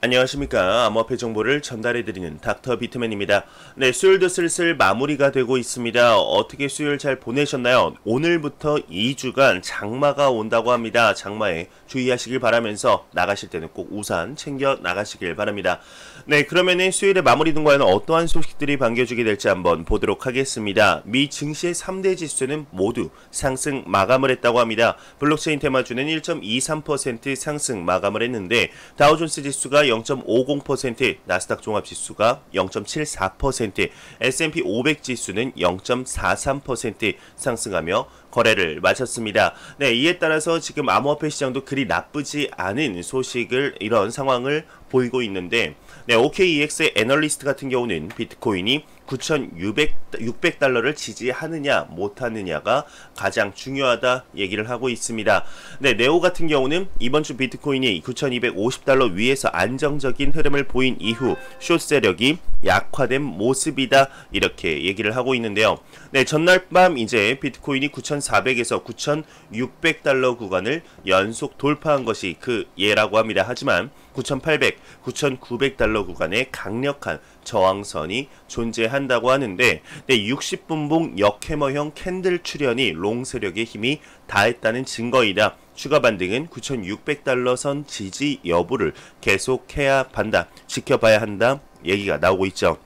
안녕하십니까. 암호화폐 정보를 전달해드리는 닥터 비트맨입니다. 네, 수요일도 슬슬 마무리가 되고 있습니다. 어떻게 수요일 잘 보내셨나요? 오늘부터 2주간 장마가 온다고 합니다. 장마에 주의하시길 바라면서 나가실 때는 꼭 우산 챙겨 나가시길 바랍니다. 네, 그러면은 수요일에 마무리 등과는 어떠한 소식들이 반겨주게 될지 한번 보도록 하겠습니다. 미 증시의 3대 지수는 모두 상승 마감을 했다고 합니다. 블록체인 테마주는 1.23% 상승 마감을 했는데 다우존스 지수가 0.50%, 나스닥 종합지수가 0.74%, S&P 500 지수는 0.43% 상승하며 거래를 마쳤습니다. 네, 이에 따라서 지금 암호화폐 시장도 그리 나쁘지 않은 소식을 이런 상황을 보이고 있는데, 네, OKEX의 애널리스트 같은 경우는 비트코인이 9,600달러를 지지하느냐 못하느냐가 가장 중요하다 얘기를 하고 있습니다. 네, 네오 같은 경우는 이번 주 비트코인이 9,250달러 위에서 안정적인 흐름을 보인 이후 숏 세력이 약화된 모습이다 이렇게 얘기를 하고 있는데요. 네, 전날 밤 이제 비트코인이 9,400에서 9,600달러 구간을 연속 돌파한 것이 그 예라고 합니다. 하지만 9,800, 9,900달러 구간에 강력한 저항선이 존재한다고 하는데, 네, 60분봉 역해머형 캔들 출현이 롱 세력의 힘이 다했다는 증거이다. 추가 반등은 9,600달러 선 지지 여부를 계속해야 한다, 지켜봐야 한다 얘기가 나오고 있죠.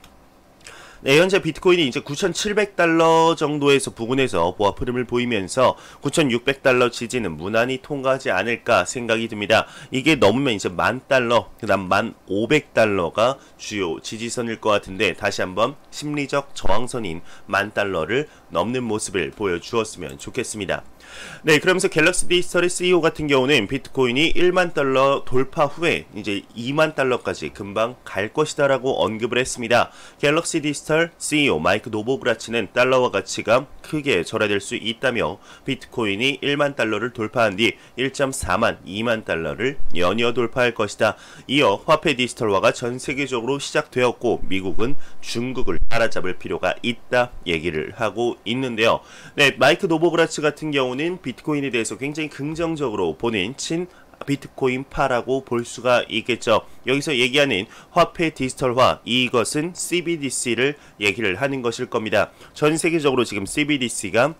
네, 현재 비트코인이 이제 9,700달러 정도에서 부근에서 보합 흐름을 보이면서 9,600달러 지지는 무난히 통과하지 않을까 생각이 듭니다. 이게 넘으면 이제 10,000달러, 그 다음 1,500달러가 주요 지지선일 것 같은데, 다시 한번 심리적 저항선인 10,000달러를 넘는 모습을 보여주었으면 좋겠습니다. 네, 그러면서 갤럭시 디지털의 CEO 같은 경우는 비트코인이 10,000달러 돌파 후에 이제 20,000달러까지 금방 갈 것이다 라고 언급을 했습니다. 갤럭시 디지털 CEO 마이크 노보그라치는 달러와 가치가 크게 절하될 수 있다며 비트코인이 10,000달러를 돌파한 뒤 1.4만, 20,000달러를 연이어 돌파할 것이다. 이어 화폐 디지털화가 전 세계적으로 시작되었고 미국은 중국을 따라잡을 필요가 있다 얘기를 하고 있는데요. 네, 마이크 노보그라치 같은 경우는 비트코인에 대해서 굉장히 긍정적으로 보는 친 비트코인파라고 볼 수가 있겠죠. 여기서 얘기하는 화폐 디지털화, 이것은 CBDC를 얘기를 하는 것일 겁니다. 전 세계적으로 지금 CBDC가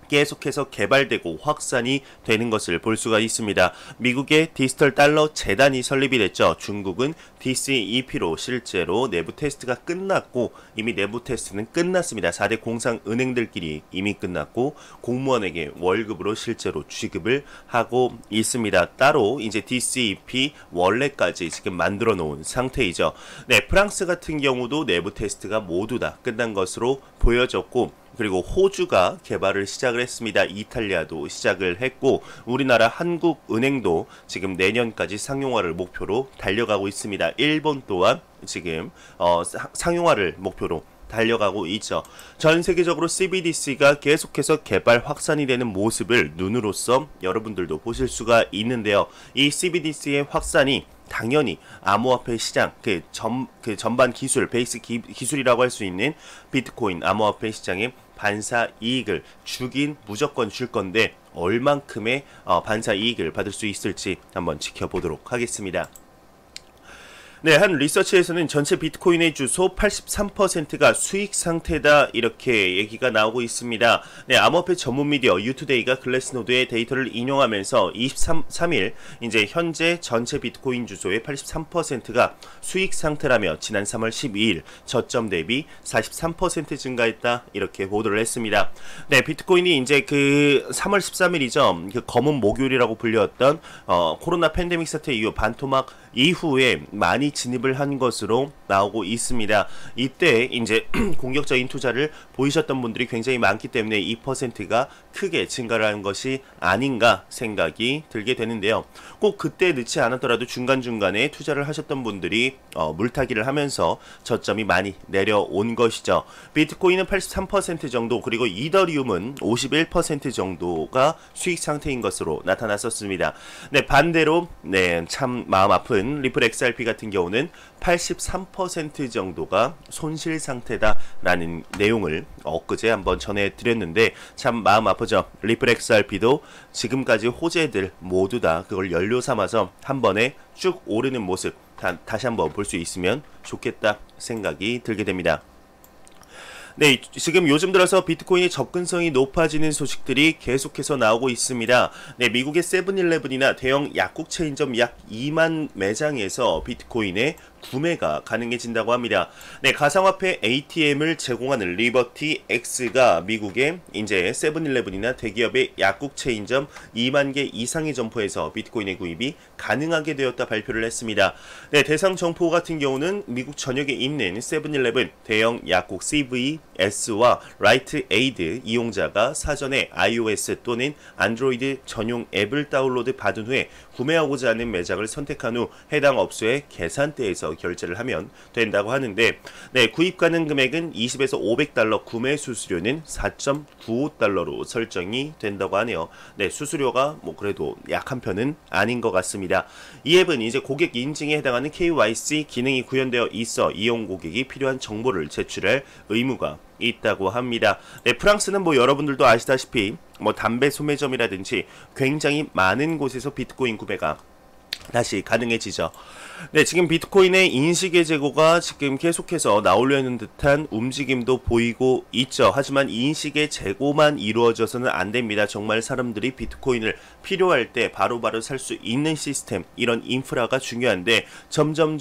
계속해서 개발되고 확산이 되는 것을 볼 수가 있습니다. 미국의 디지털 달러 재단이 설립이 됐죠. 중국은 DCEP로 실제로 내부 테스트가 끝났고, 이미 내부 테스트는 끝났습니다. 4대 공상은행들끼리 이미 끝났고 공무원에게 월급으로 실제로 취급을 하고 있습니다. 따로 이제 DCEP 원래까지 지금 만들어 놓은 상태이죠. 네, 프랑스 같은 경우도 내부 테스트가 모두 다 끝난 것으로 보여졌고, 그리고 호주가 개발을 시작을 했습니다. 이탈리아도 시작을 했고, 우리나라 한국은행도 지금 내년까지 상용화를 목표로 달려가고 있습니다. 일본 또한 지금 상용화를 목표로 달려가고 있죠. 전 세계적으로 CBDC가 계속해서 개발 확산이 되는 모습을 눈으로써 여러분들도 보실 수가 있는데요. 이 CBDC의 확산이 당연히 암호화폐 시장, 전반 기술, 베이스 기술이라고 할 수 있는 비트코인 암호화폐 시장의 반사 이익을 주긴 무조건 줄 건데, 얼만큼의 반사 이익을 받을 수 있을지 한번 지켜보도록 하겠습니다. 네, 한 리서치에서는 전체 비트코인의 주소 83%가 수익 상태다 이렇게 얘기가 나오고 있습니다. 네, 암호화폐 전문 미디어 유투데이가 글래스노드의 데이터를 인용하면서 23일 이제 현재 전체 비트코인 주소의 83%가 수익 상태라며 지난 3월 12일 저점 대비 43% 증가했다 이렇게 보도를 했습니다. 네, 비트코인이 이제 그 3월 13일이죠. 그 검은 목요일이라고 불렸던 코로나 팬데믹 사태 이후 반토막 이후에 많이 진입을 한 것으로 나오고 있습니다. 이때 이제 공격적인 투자를 보이셨던 분들이 굉장히 많기 때문에 2%가 크게 증가를 한 것이 아닌가 생각이 들게 되는데요. 꼭 그때 늦지 않았더라도 중간중간에 투자를 하셨던 분들이 물타기를 하면서 저점이 많이 내려온 것이죠. 비트코인은 83% 정도, 그리고 이더리움은 51% 정도가 수익 상태인 것으로 나타났었습니다. 네, 반대로 네, 참 마음 아픈 리플 XRP 같은 경우는 83% 정도가 손실 상태다라는 내용을 엊그제 한번 전해드렸는데 참 마음 아프죠. 리플 XRP도 지금까지 호재들 모두 다 그걸 연료 삼아서 한 번에 쭉 오르는 모습, 다시 한번 볼 수 있으면 좋겠다 생각이 들게 됩니다. 네, 지금 요즘 들어서 비트코인의 접근성이 높아지는 소식들이 계속해서 나오고 있습니다. 네, 미국의 세븐일레븐이나 대형 약국 체인점 약 2만 매장에서 비트코인의 구매가 가능해진다고 합니다. 네, 가상화폐 ATM을 제공하는 리버티 X가 미국의 이제 세븐일레븐이나 대기업의 약국 체인점 2만 개 이상의 점포에서 비트코인의 구입이 가능하게 되었다 발표를 했습니다. 네, 대상 점포 같은 경우는 미국 전역에 있는 세븐일레븐, 대형 약국 CVS와 라이트 에이드 이용자가 사전에 iOS 또는 안드로이드 전용 앱을 다운로드 받은 후에 구매하고자 하는 매장을 선택한 후 해당 업소의 계산대에서 결제를 하면 된다고 하는데, 네, 구입 가능 금액은 20에서 500달러, 구매 수수료는 4.95달러로 설정이 된다고 하네요. 네, 수수료가 뭐 그래도 약한 편은 아닌 것 같습니다. 이 앱은 이제 고객 인증에 해당하는 KYC 기능이 구현되어 있어 이용 고객이 필요한 정보를 제출할 의무가 있다고 합니다. 네, 프랑스는 뭐 여러분들도 아시다시피 뭐 담배 소매점이라든지 굉장히 많은 곳에서 비트코인 구매가 다시 가능해지죠. 네, 지금 비트코인의 인식의 재고가 지금 계속해서 나오려는 듯한 움직임도 보이고 있죠. 하지만 인식의 재고만 이루어져서는 안 됩니다. 정말 사람들이 비트코인을 필요할 때 바로바로 살 수 있는 시스템, 이런 인프라가 중요한데 점점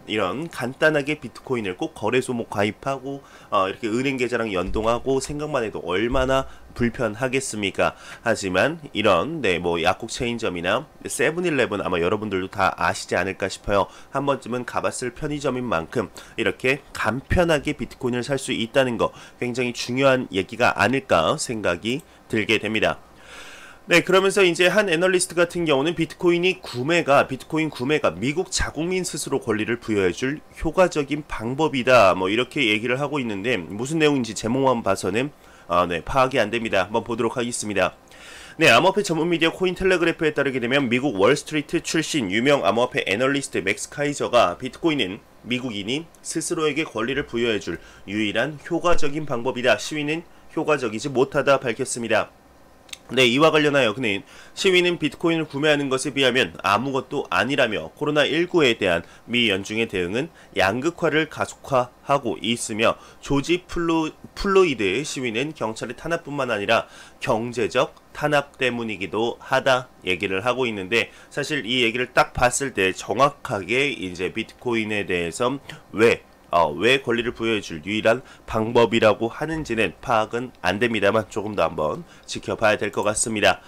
이런 간단하게 비트코인을 꼭 거래소 뭐 가입하고 이렇게 은행 계좌랑 연동하고 생각만 해도 얼마나 불편하겠습니까? 하지만 이런 뭐 약국 체인점이나 세븐일레븐 아마 여러분들도 다 아시지 않을까 싶어요. 한 번쯤은 가봤을 편의점인 만큼 이렇게 간편하게 비트코인을 살 수 있다는 거 굉장히 중요한 얘기가 아닐까 생각이 들게 됩니다. 네, 그러면서 이제 한 애널리스트 같은 경우는 비트코인 구매가 미국 자국민 스스로 권리를 부여해줄 효과적인 방법이다, 뭐 이렇게 얘기를 하고 있는데 무슨 내용인지 제목만 봐서는 네, 파악이 안 됩니다. 한번 보도록 하겠습니다. 네, 암호화폐 전문 미디어 코인텔레그래프에 따르게 되면 미국 월스트리트 출신 유명 암호화폐 애널리스트 맥스 카이저가 비트코인은 미국인이 스스로에게 권리를 부여해줄 유일한 효과적인 방법이다, 시위는 효과적이지 못하다 밝혔습니다. 네, 이와 관련하여 그는 시위는 비트코인을 구매하는 것에 비하면 아무것도 아니라며 코로나19에 대한 미 연중의 대응은 양극화를 가속화하고 있으며 조지 플로이드 시위는 경찰의 탄압뿐만 아니라 경제적 탄압 때문이기도 하다 얘기를 하고 있는데, 사실 이 얘기를 딱 봤을 때 정확하게 이제 비트코인에 대해서 왜 권리를 부여해줄 유일한 방법이라고 하는지는 파악은 안 됩니다만 조금 더 한번 지켜봐야 될 것 같습니다.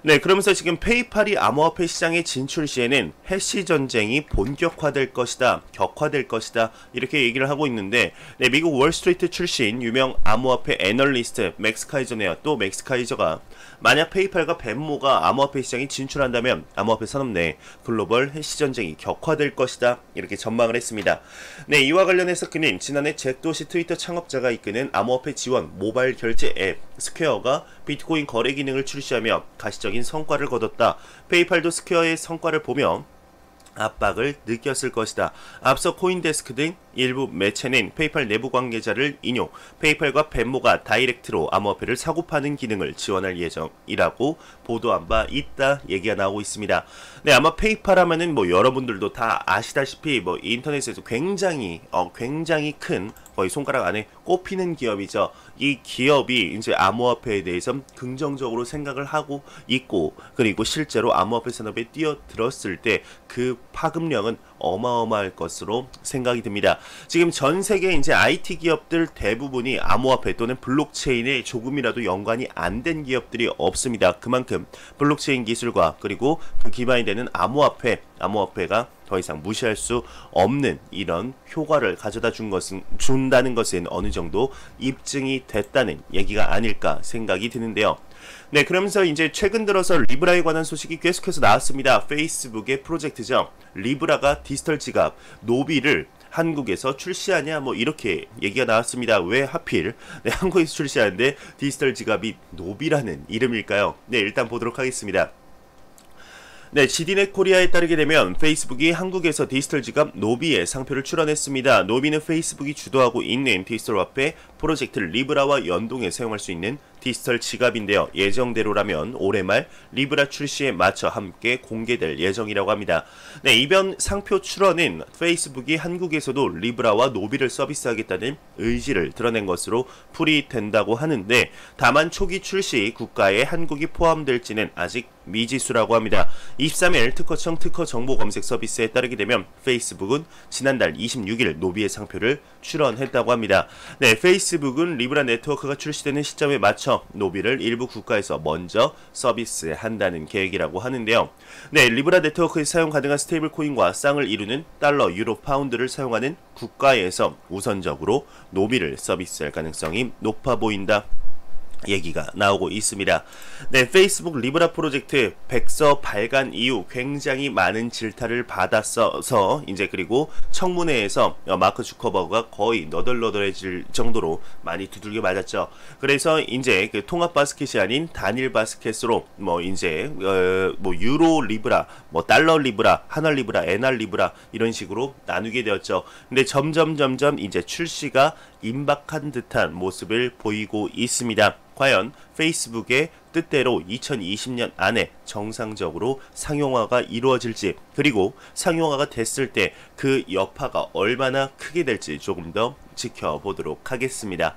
네, 그러면서 지금 페이팔이 암호화폐 시장에 진출 시에는 해시 전쟁이 본격화될 것이다, 격화될 것이다 이렇게 얘기를 하고 있는데, 네, 미국 월스트리트 출신 유명 암호화폐 애널리스트 맥스 카이저네요. 또 맥스 카이저가 만약 페이팔과 벤모가 암호화폐 시장에 진출한다면 암호화폐 산업 내 글로벌 해시 전쟁이 격화될 것이다 이렇게 전망을 했습니다. 네, 이와 관련해서 그는 지난해 잭도시 트위터 창업자가 이끄는 암호화폐 지원 모바일 결제 앱 스퀘어가 비트코인 거래 기능을 출시하며 가시적인 성과를 거뒀다. 페이팔도 스퀘어의 성과를 보며 압박을 느꼈을 것이다. 앞서 코인데스크 등 일부 매체는 페이팔 내부 관계자를 인용, 페이팔과 벤모가 다이렉트로 암호화폐를 사고 파는 기능을 지원할 예정이라고 보도한 바 있다 얘기가 나오고 있습니다. 네, 아마 페이팔 하면은 뭐 여러분들도 다 아시다시피 뭐 인터넷에서 굉장히 큰 거의 손가락 안에 꼽히는 기업이죠. 이 기업이 이제 암호화폐에 대해서 긍정적으로 생각을 하고 있고, 그리고 실제로 암호화폐 산업에 뛰어들었을 때 그 파급력은 어마어마할 것으로 생각이 듭니다. 지금 전 세계 이제 IT 기업들 대부분이 암호화폐 또는 블록체인에 조금이라도 연관이 안 된 기업들이 없습니다. 그만큼 블록체인 기술과 그리고 그 기반이 되는 암호화폐가 더 이상 무시할 수 없는 이런 효과를 가져다 준다는 것은 어느 정도 입증이 됐다는 얘기가 아닐까 생각이 드는데요. 네, 그러면서 이제 최근 들어서 리브라에 관한 소식이 계속해서 나왔습니다. 페이스북의 프로젝트죠. 리브라가 디지털 지갑 노비를 한국에서 출시하냐 뭐 이렇게 얘기가 나왔습니다. 왜 하필 한국에서 출시하는데 디지털 지갑이 노비라는 이름일까요? 네, 일단 보도록 하겠습니다. 네, GD넷 코리아에 따르게 되면 페이스북이 한국에서 디지털 지갑 노비의 상표를 출원했습니다. 노비는 페이스북이 주도하고 있는 디지털 화폐 프로젝트 리브라와 연동해 사용할 수 있는 디지털 지갑인데요. 예정대로라면 올해 말 리브라 출시에 맞춰 함께 공개될 예정이라고 합니다. 네, 이번 상표 출원은 페이스북이 한국에서도 리브라와 노비를 서비스하겠다는 의지를 드러낸 것으로 풀이된다고 하는데, 다만 초기 출시 국가에 한국이 포함될지는 아직 미지수라고 합니다. 23일 특허청 특허 정보 검색 서비스에 따르게 되면 페이스북은 지난달 26일 노비의 상표를 출원했다고 합니다. 네, 페이스북은 리브라 네트워크가 출시되는 시점에 맞춰 노비를 일부 국가에서 먼저 서비스한다는 계획이라고 하는데요. 네, 리브라 네트워크에 사용 가능한 스테이블 코인과 쌍을 이루는 달러, 유로, 파운드를 사용하는 국가에서 우선적으로 노비를 서비스할 가능성이 높아 보인다 얘기가 나오고 있습니다. 네, 페이스북 리브라 프로젝트 백서 발간 이후 굉장히 많은 질타를 받았어서 이제 그리고 청문회에서 마크 주커버그가 거의 너덜너덜해질 정도로 많이 두들겨 맞았죠. 그래서 이제 그 통합 바스켓이 아닌 단일 바스켓으로 뭐 이제 뭐 유로 리브라, 뭐 달러 리브라, 한화 리브라, 엔화 리브라 이런 식으로 나누게 되었죠. 근데 점점 이제 출시가 임박한 듯한 모습을 보이고 있습니다. 과연 페이스북의 뜻대로 2020년 안에 정상적으로 상용화가 이루어질지, 그리고 상용화가 됐을 때 그 여파가 얼마나 크게 될지 조금 더 지켜보도록 하겠습니다.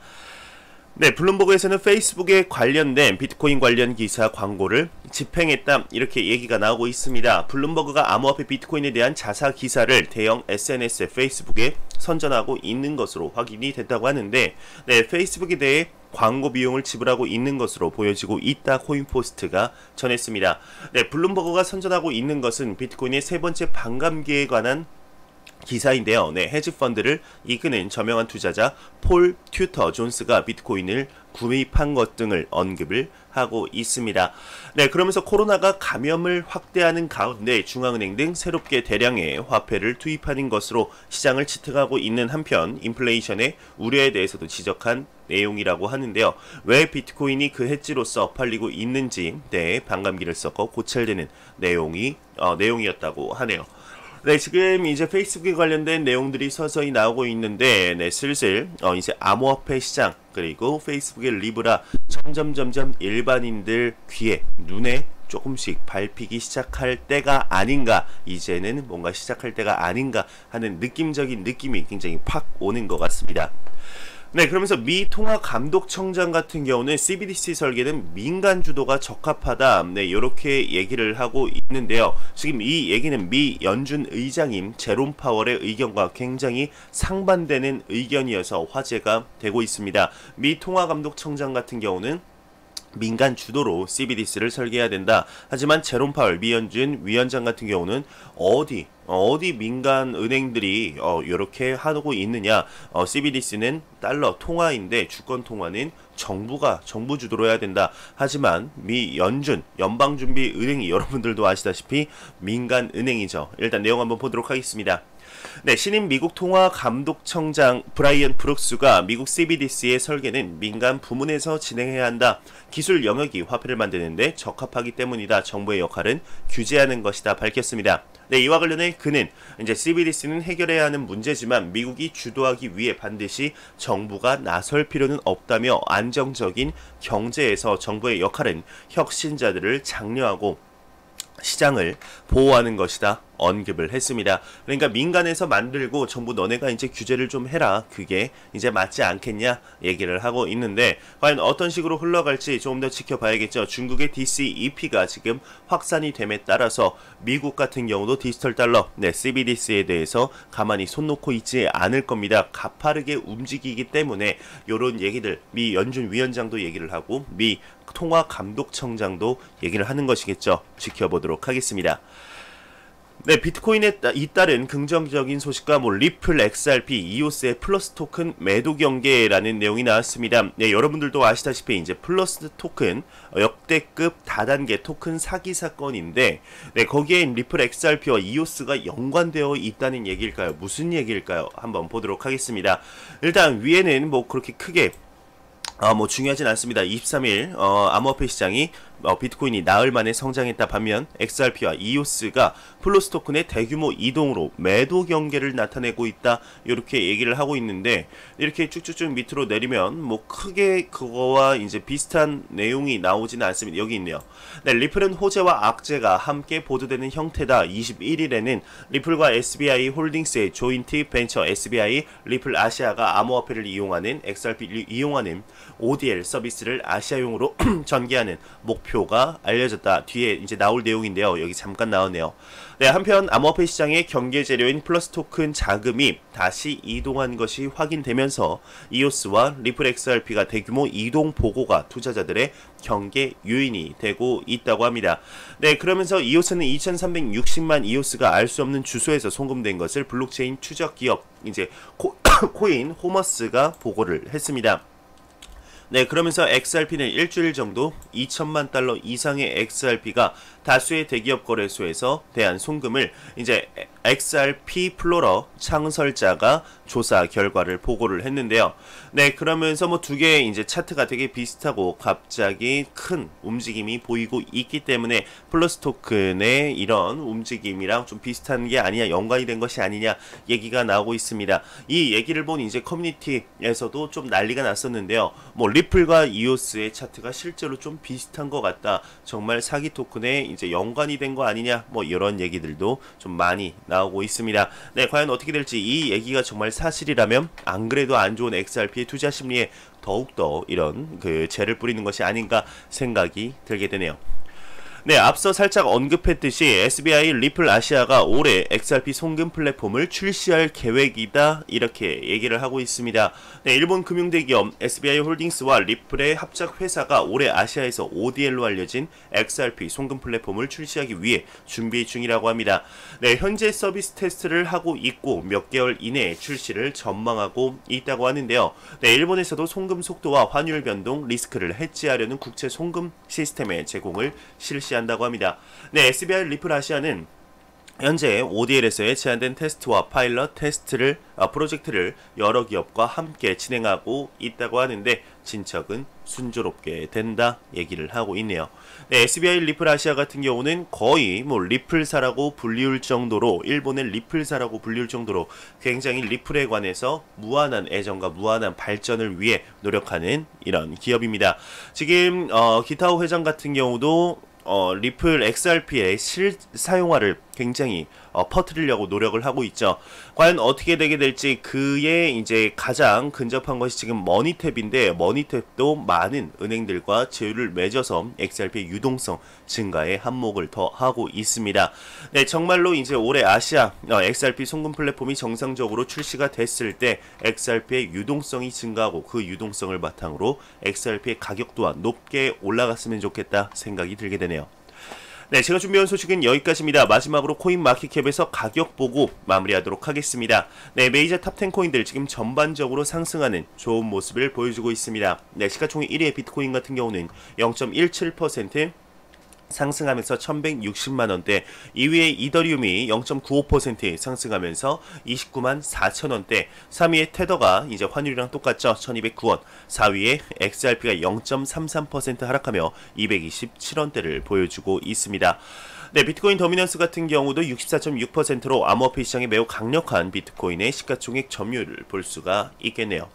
네, 블룸버그에서는 페이스북에 관련된 비트코인 관련 기사 광고를 집행했다 이렇게 얘기가 나오고 있습니다. 블룸버그가 암호화폐 비트코인에 대한 자사 기사를 대형 SNS 페이스북에 선전하고 있는 것으로 확인이 됐다고 하는데, 네, 페이스북에 대해 광고 비용을 지불하고 있는 것으로 보여지고 있다 코인포스트가 전했습니다. 네, 블룸버그가 선전하고 있는 것은 비트코인의 세 번째 반감기에 관한 기사인데요. 네, 헤지펀드를 이끄는 저명한 투자자 폴 튜터 존스가 비트코인을 구입한 것 등을 언급을 하고 있습니다. 네, 그러면서 코로나가 감염을 확대하는 가운데 중앙은행 등 새롭게 대량의 화폐를 투입하는 것으로 시장을 지탱하고 있는 한편 인플레이션의 우려에 대해서도 지적한 내용이라고 하는데요. 왜 비트코인이 그 해지로서 팔리고 있는지 네, 반감기를 섞어 고찰되는 내용이었다고 하네요. 네, 지금 이제 페이스북에 관련된 내용들이 서서히 나오고 있는데, 네, 슬슬 이제 암호화폐 시장 그리고 페이스북의 리브라 점점 일반인들 귀에 눈에 조금씩 밟히기 시작할 때가 아닌가, 이제는 뭔가 시작할 때가 아닌가 하는 느낌적인 느낌이 굉장히 팍 오는 것 같습니다. 네, 그러면서 미 통화감독청장 같은 경우는 CBDC 설계는 민간 주도가 적합하다, 네, 이렇게 얘기를 하고 있는데요. 지금 이 얘기는 미 연준 의장인 제롬 파월의 의견과 굉장히 상반되는 의견이어서 화제가 되고 있습니다. 미 통화감독청장 같은 경우는 민간 주도로 CBDC를 설계해야 된다. 하지만 제롬 파월 미 연준 위원장 같은 경우는 어디 민간 은행들이 이렇게 하고 있느냐, CBDC는 달러 통화인데 주권 통화는 정부 주도로 해야 된다. 하지만 미 연준 연방준비은행이 여러분들도 아시다시피 민간 은행이죠. 일단 내용 한번 보도록 하겠습니다. 네, 신임 미국 통화감독청장 브라이언 브룩스가 미국 CBDC의 설계는 민간 부문에서 진행해야 한다. 기술 영역이 화폐를 만드는데 적합하기 때문이다. 정부의 역할은 규제하는 것이다 밝혔습니다. 네, 이와 관련해 그는 이제 CBDC는 해결해야 하는 문제지만 미국이 주도하기 위해 반드시 정부가 나설 필요는 없다며 안정적인 경제에서 정부의 역할은 혁신자들을 장려하고 시장을 보호하는 것이다 언급을 했습니다. 그러니까 민간에서 만들고 정부 너네가 이제 규제를 좀 해라, 그게 이제 맞지 않겠냐 얘기를 하고 있는데, 과연 어떤 식으로 흘러갈지 조금 더 지켜봐야겠죠. 중국의 DCEP가 지금 확산이 됨에 따라서 미국 같은 경우도 디지털 달러, 네, CBDC에 대해서 가만히 손 놓고 있지 않을 겁니다. 가파르게 움직이기 때문에 요런 얘기들 미 연준 위원장도 얘기를 하고 미 통화감독청장도 얘기를 하는 것이겠죠. 지켜보도록 하겠습니다. 네, 비트코인에 잇따른 긍정적인 소식과 리플 XRP, 이오스의 플러스 토큰 매도 경계라는 내용이 나왔습니다. 네, 여러분들도 아시다시피 이제 플러스 토큰 역대급 다단계 토큰 사기 사건인데, 네, 거기에 리플 XRP와 이오스가 연관되어 있다는 얘기일까요? 무슨 얘기일까요? 한번 보도록 하겠습니다. 일단 위에는 뭐 그렇게 크게 중요하진 않습니다. 23일 암호화폐 시장이 비트코인이 나흘 만에 성장했다 반면 XRP와 EOS가 플러스 토큰의 대규모 이동으로 매도 경계를 나타내고 있다 이렇게 얘기를 하고 있는데 이렇게 쭉쭉쭉 밑으로 내리면 뭐 크게 그거와 이제 비슷한 내용이 나오지는 않습니다. 여기 있네요. 네, 리플은 호재와 악재가 함께 보도되는 형태다. 21일에는 리플과 SBI 홀딩스의 조인트 벤처 SBI 리플 아시아가 암호화폐를 이용하는 XRP 이용하는 ODL 서비스를 아시아용으로 전개하는 목표가 알려졌다. 뒤에 이제 나올 내용인데요. 여기 잠깐 나오네요. 네, 한편 암호화폐 시장의 경계 재료인 플러스 토큰 자금이 다시 이동한 것이 확인되면서 EOS와 리플 XRP가 대규모 이동 보고가 투자자들의 경계 요인이 되고 있다고 합니다. 네, 그러면서 EOS는 2360만 EOS가 알 수 없는 주소에서 송금된 것을 블록체인 추적 기업 이제 코인 호머스가 보고를 했습니다. 네, 그러면서 XRP는 일주일 정도 2천만 달러 이상의 XRP가 다수의 대기업 거래소에서 대한 송금을 이제 XRP 플로러 창설자가 조사 결과를 보고를 했는데요. 네, 그러면서 뭐 두 개의 이제 차트가 되게 비슷하고 갑자기 큰 움직임이 보이고 있기 때문에 플러스 토큰의 이런 움직임이랑 좀 비슷한 게 아니냐, 연관이 된 것이 아니냐 얘기가 나오고 있습니다. 이 얘기를 본 이제 커뮤니티에서도 좀 난리가 났었는데요. 뭐 리플과 EOS의 차트가 실제로 좀 비슷한 것 같다. 정말 사기 토큰에 이제 연관이 된 거 아니냐, 뭐 이런 얘기들도 좀 많이 나오고 있습니다. 네, 과연 어떻게 될지 이 얘기가 정말 사실이라면 안 그래도 안 좋은 XRP의 투자 심리에 더욱더 이런 재를 뿌리는 것이 아닌가 생각이 들게 되네요. 네, 앞서 살짝 언급했듯이 SBI 리플 아시아가 올해 XRP 송금 플랫폼을 출시할 계획이다 이렇게 얘기를 하고 있습니다. 네, 일본 금융대기업 SBI 홀딩스와 리플의 합작 회사가 올해 아시아에서 ODL로 알려진 XRP 송금 플랫폼을 출시하기 위해 준비 중이라고 합니다. 네, 현재 서비스 테스트를 하고 있고 몇 개월 이내에 출시를 전망하고 있다고 하는데요. 네, 일본에서도 송금 속도와 환율 변동 리스크를 해지하려는 국제 송금 시스템의 제공을 실시한다고 합니다. 네, SBI 리플 아시아는 현재 ODL에서의 제한된 테스트와 파일럿 테스트를 프로젝트를 여러 기업과 함께 진행하고 있다고 하는데 진척은 순조롭게 된다 얘기를 하고 있네요. 네, SBI 리플 아시아 같은 경우는 거의 뭐 리플사라고 불리울 정도로 일본의 리플사라고 불리울 정도로 굉장히 리플에 관해서 무한한 애정과 무한한 발전을 위해 노력하는 이런 기업입니다. 지금 기타오 회장 같은 경우도 리플 XRP의 실사용화를 굉장히 퍼뜨리려고 노력을 하고 있죠. 과연 어떻게 되게 될지 그의 이제 가장 근접한 것이 지금 머니탭인데 머니탭도 많은 은행들과 제휴를 맺어서 XRP의 유동성 증가에 한몫을 더 하고 있습니다. 네, 정말로 이제 올해 아시아 XRP 송금 플랫폼이 정상적으로 출시가 됐을 때 XRP의 유동성이 증가하고 그 유동성을 바탕으로 XRP의 가격 또한 높게 올라갔으면 좋겠다 생각이 들게 되네요. 네, 제가 준비한 소식은 여기까지입니다. 마지막으로 코인 마켓캡에서 가격 보고 마무리하도록 하겠습니다. 네, 메이저 탑10 코인들 지금 전반적으로 상승하는 좋은 모습을 보여주고 있습니다. 네, 시가총액 1위의 비트코인 같은 경우는 0.17% 상승하면서 1160만원대, 2위의 이더리움이 0.95% 상승하면서 29만 4천원대, 3위의 테더가 이제 환율이랑 똑같죠. 1209원, 4위의 XRP가 0.33% 하락하며 227원대를 보여주고 있습니다. 네, 비트코인 더미넌스 같은 경우도 64.6%로 암호화폐 시장에 매우 강력한 비트코인의 시가총액 점유율을 볼 수가 있겠네요.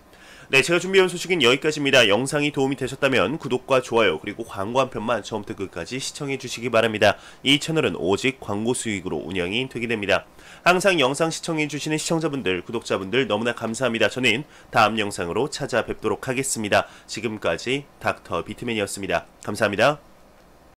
네, 제가 준비해온 소식은 여기까지입니다. 영상이 도움이 되셨다면 구독과 좋아요 그리고 광고 한 편만 처음부터 끝까지 시청해 주시기 바랍니다. 이 채널은 오직 광고 수익으로 운영이 되게 됩니다. 항상 영상 시청해 주시는 시청자분들, 구독자분들 너무나 감사합니다. 저는 다음 영상으로 찾아뵙도록 하겠습니다. 지금까지 닥터 비트맨이었습니다. 감사합니다.